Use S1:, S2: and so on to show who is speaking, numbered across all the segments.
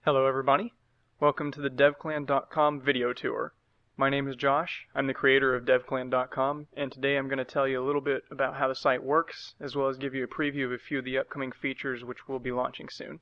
S1: Hello everybody, welcome to the DevClan.com video tour. My name is Josh, I'm the creator of DevClan.com, and today I'm going to tell you a little bit about how the site works, as well as give you a preview of a few of the upcoming features which we'll be launching soon.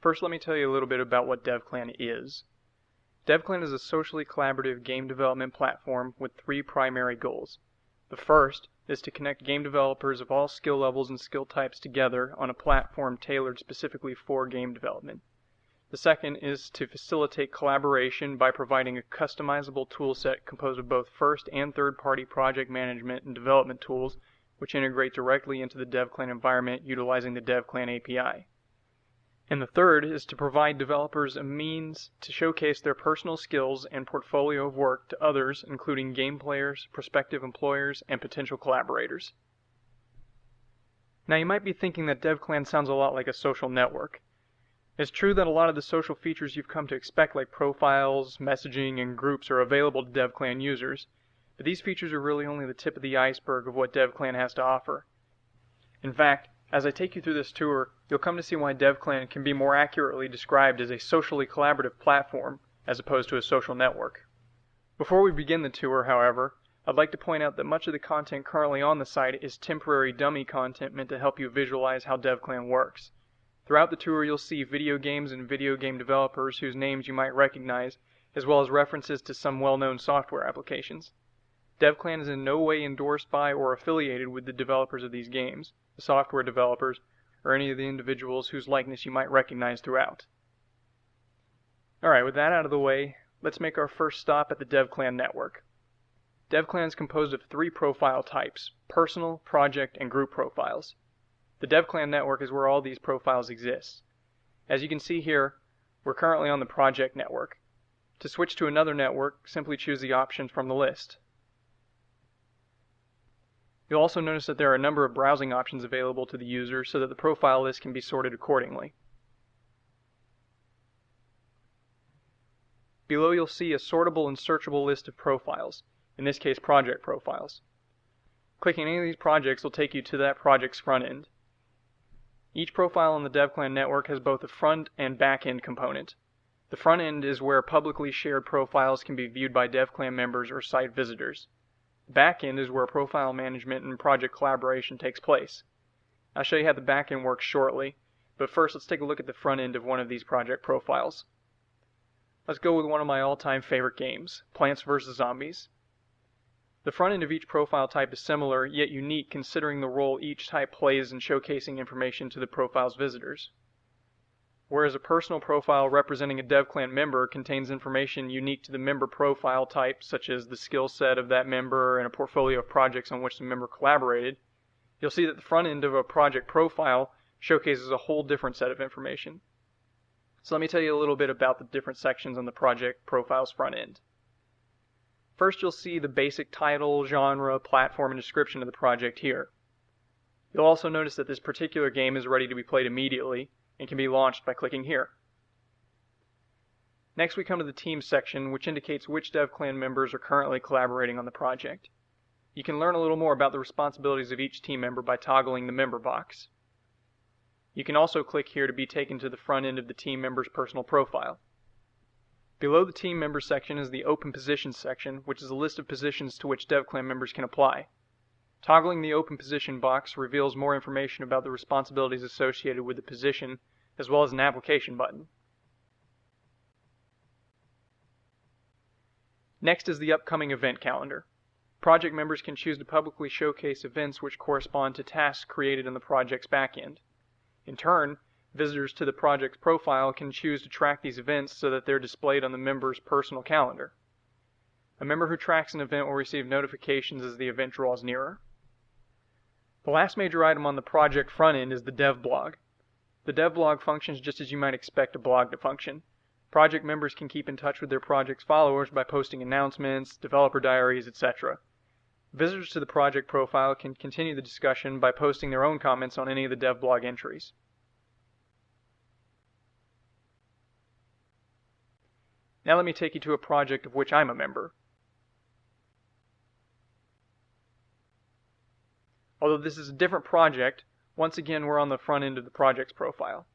S1: First, let me tell you a little bit about what DevClan is. DevClan is a socially collaborative game development platform with three primary goals. The first is to connect game developers of all skill levels and skill types together on a platform tailored specifically for game development. The second is to facilitate collaboration by providing a customizable toolset composed of both first and third-party project management and development tools which integrate directly into the DevClan environment utilizing the DevClan API. And the third is to provide developers a means to showcase their personal skills and portfolio of work to others, including game players, prospective employers, and potential collaborators. Now you might be thinking that DevClan sounds a lot like a social network. It's true that a lot of the social features you've come to expect, like profiles, messaging, and groups, are available to DevClan users, but these features are really only the tip of the iceberg of what DevClan has to offer. In fact, as I take you through this tour, you'll come to see why DevClan can be more accurately described as a socially collaborative platform as opposed to a social network. Before we begin the tour, however, I'd like to point out that much of the content currently on the site is temporary dummy content meant to help you visualize how DevClan works. Throughout the tour, you'll see video games and video game developers whose names you might recognize, as well as references to some well-known software applications. DevClan is in no way endorsed by or affiliated with the developers of these games, the software developers, or any of the individuals whose likeness you might recognize throughout. Alright, with that out of the way, let's make our first stop at the DevClan network. DevClan is composed of three profile types: personal, project, and group profiles. The DevClan network is where all these profiles exist. As you can see here, we're currently on the project network. To switch to another network, simply choose the option from the list. You'll also notice that there are a number of browsing options available to the user so that the profile list can be sorted accordingly. Below you'll see a sortable and searchable list of profiles, in this case project profiles. Clicking any of these projects will take you to that project's front end. Each profile on the DevClan network has both a front and back end component. The front end is where publicly shared profiles can be viewed by DevClan members or site visitors. The back end is where profile management and project collaboration takes place. I'll show you how the back end works shortly, but first let's take a look at the front end of one of these project profiles. Let's go with one of my all-time favorite games, Plants vs. Zombies. The front end of each profile type is similar, yet unique considering the role each type plays in showcasing information to the profile's visitors. Whereas a personal profile representing a DevClan member contains information unique to the member profile type, such as the skill set of that member and a portfolio of projects on which the member collaborated, you'll see that the front end of a project profile showcases a whole different set of information. So let me tell you a little bit about the different sections on the project profile's front end. First, you'll see the basic title, genre, platform, and description of the project here. You'll also notice that this particular game is ready to be played immediately and can be launched by clicking here. Next, we come to the team section, which indicates which DevClan members are currently collaborating on the project. You can learn a little more about the responsibilities of each team member by toggling the member box. You can also click here to be taken to the front end of the team member's personal profile. Below the team member section is the open positions section, which is a list of positions to which DevClan members can apply. Toggling the open position box reveals more information about the responsibilities associated with the position, as well as an application button. Next is the upcoming event calendar. Project members can choose to publicly showcase events which correspond to tasks created in the project's backend. In turn, visitors to the project's profile can choose to track these events so that they're displayed on the member's personal calendar. A member who tracks an event will receive notifications as the event draws nearer. The last major item on the project front end is the dev blog. The dev blog functions just as you might expect a blog to function. Project members can keep in touch with their project's followers by posting announcements, developer diaries, etc. Visitors to the project profile can continue the discussion by posting their own comments on any of the dev blog entries. Now let me take you to a project of which I'm a member. Although this is a different project, once again we're on the front end of the project's profile.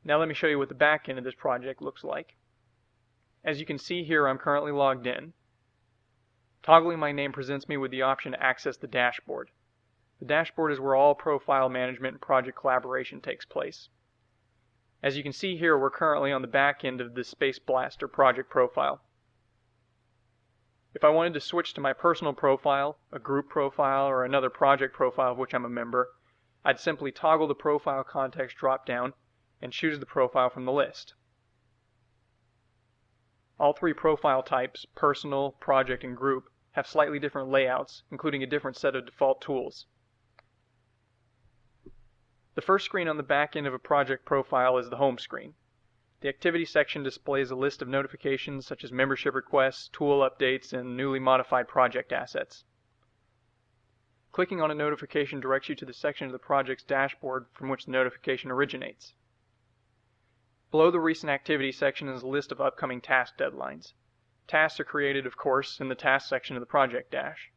S1: Now let me show you what the back end of this project looks like. As you can see here, I'm currently logged in. Toggling my name presents me with the option to access the dashboard. The dashboard is where all profile management and project collaboration takes place. As you can see here, we're currently on the back end of the Space Blaster project profile. If I wanted to switch to my personal profile, a group profile, or another project profile of which I'm a member, I'd simply toggle the profile context drop-down and choose the profile from the list. All three profile types, personal, project, and group, have slightly different layouts, including a different set of default tools. The first screen on the back end of a project profile is the home screen. The activity section displays a list of notifications such as membership requests, tool updates, and newly modified project assets. Clicking on a notification directs you to the section of the project's dashboard from which the notification originates. Below the recent activity section is a list of upcoming task deadlines. Tasks are created, of course, in the task section of the project dash.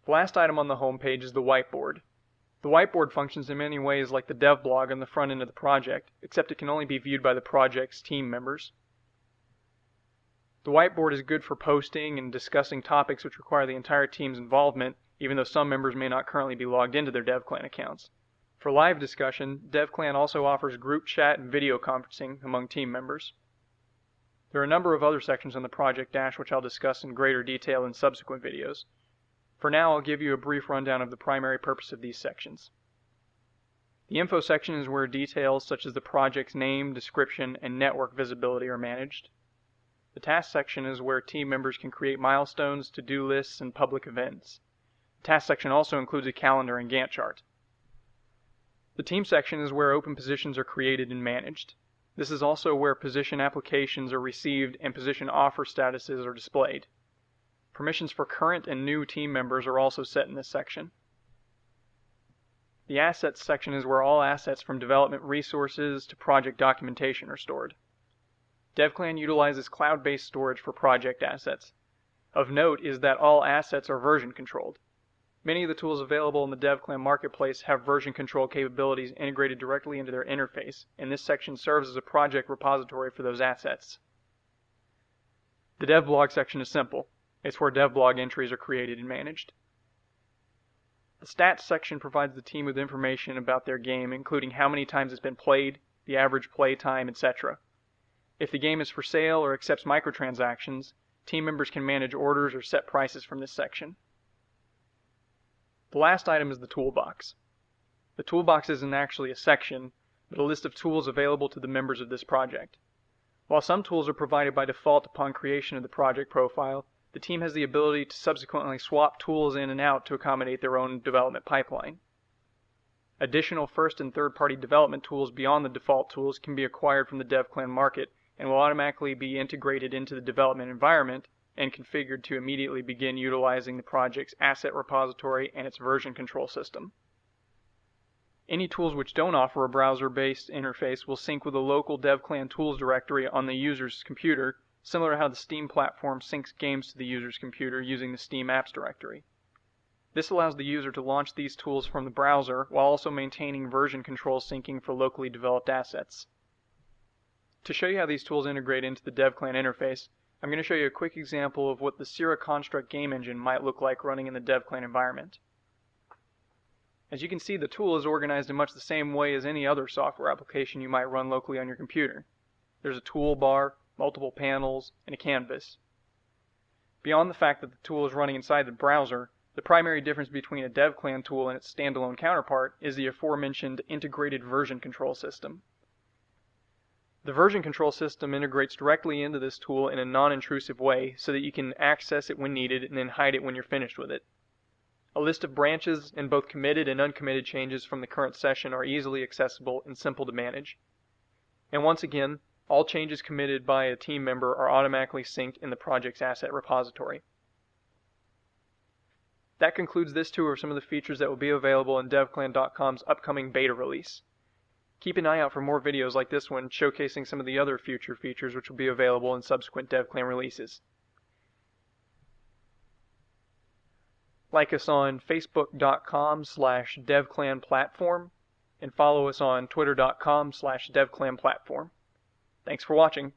S1: The last item on the home page is the whiteboard. The whiteboard functions in many ways like the dev blog on the front end of the project, except it can only be viewed by the project's team members. The whiteboard is good for posting and discussing topics which require the entire team's involvement, even though some members may not currently be logged into their DevClan accounts. For live discussion, DevClan also offers group chat and video conferencing among team members. There are a number of other sections on the project dash which I'll discuss in greater detail in subsequent videos. For now, I'll give you a brief rundown of the primary purpose of these sections. The info section is where details such as the project's name, description, and network visibility are managed. The task section is where team members can create milestones, to-do lists, and public events. The task section also includes a calendar and Gantt chart. The team section is where open positions are created and managed. This is also where position applications are received and position offer statuses are displayed. Permissions for current and new team members are also set in this section. The Assets section is where all assets from development resources to project documentation are stored. DevClan utilizes cloud-based storage for project assets. Of note is that all assets are version controlled. Many of the tools available in the DevClan marketplace have version control capabilities integrated directly into their interface, and this section serves as a project repository for those assets. The DevBlog section is simple. It's where DevBlog entries are created and managed. The Stats section provides the team with information about their game, including how many times it's been played, the average play time, etc. If the game is for sale or accepts microtransactions, team members can manage orders or set prices from this section. The last item is the Toolbox. The Toolbox isn't actually a section, but a list of tools available to the members of this project. While some tools are provided by default upon creation of the project profile, the team has the ability to subsequently swap tools in and out to accommodate their own development pipeline. Additional first and third-party development tools beyond the default tools can be acquired from the DevClan market and will automatically be integrated into the development environment and configured to immediately begin utilizing the project's asset repository and its version control system. Any tools which don't offer a browser-based interface will sync with a local DevClan tools directory on the user's computer, similar to how the Steam platform syncs games to the user's computer using the Steam Apps directory. This allows the user to launch these tools from the browser while also maintaining version control syncing for locally developed assets. To show you how these tools integrate into the DevClan interface, I'm going to show you a quick example of what the Sierra Construct game engine might look like running in the DevClan environment. As you can see, the tool is organized in much the same way as any other software application you might run locally on your computer. There's a toolbar, multiple panels, and a canvas. Beyond the fact that the tool is running inside the browser, the primary difference between a DevClan tool and its standalone counterpart is the aforementioned integrated version control system. The version control system integrates directly into this tool in a non-intrusive way so that you can access it when needed and then hide it when you're finished with it. A list of branches and both committed and uncommitted changes from the current session are easily accessible and simple to manage. And once again, all changes committed by a team member are automatically synced in the project's asset repository. That concludes this tour of some of the features that will be available in DevClan.com's upcoming beta release. Keep an eye out for more videos like this one showcasing some of the other future features which will be available in subsequent DevClan releases. Like us on Facebook.com/DevClanPlatform, and follow us on twitter.com/devclanplatform. Thanks for watching.